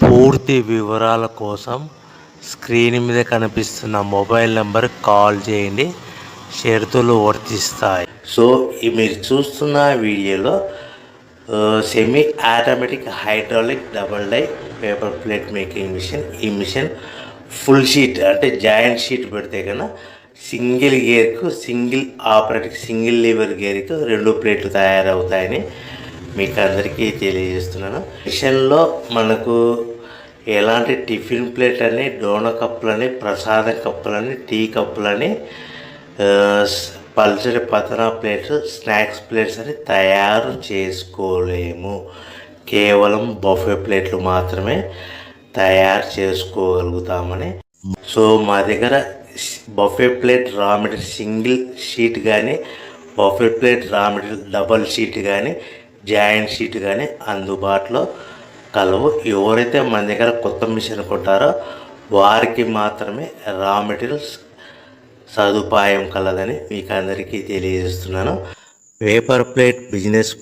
పూర్తి వివరాల కోసం స్క్రీన్ మీద కనిపిస్తున్న మొబైల్ నెంబర్ కాల్ చేయండి. షరతులు వర్తిస్తాయి. సో మీరు చూస్తున్న వీడియోలో semi automatic hydraulic double die paper plate making machine. ఈ మిషన్ ఫుల్ షీట్ అంటే జాయింట్ షీట్ పెడితే కన్నా సింగిల్ గేర్కు సింగిల్ ఆపరేటింగ్ సింగిల్ లీవర్ గేర్కు 2 ప్లేట్లు తయారవుతాయని మీకు అందరికీ తెలియజేస్తున్నాను. మిషన్లో మనకు ఎలాంటి టిఫిన్ ప్లేట్ అని, డోన కప్పులని, ప్రసాదం కప్పులని, టీ కప్పులని, పల్చడి పతన ప్లేట్స్, స్నాక్స్ ప్లేట్స్ అని తయారు చేసుకోలేము. కేవలం బఫే ప్లేట్లు మాత్రమే తయారు చేసుకోగలుగుతామని. సో మా దగ్గర buffet plate raw material single sheet కానీ, buffet plate raw material double sheet కానీ, జాయింట్ షీట్ కానీ అందుబాటులో కలవు. ఎవరైతే మన దగ్గర కొత్త మిషన్ కొంటారో వారికి మాత్రమే రా మెటీరియల్స్ సదుపాయం కలదని మీకు అందరికీ తెలియజేస్తున్నాను. Paper plate business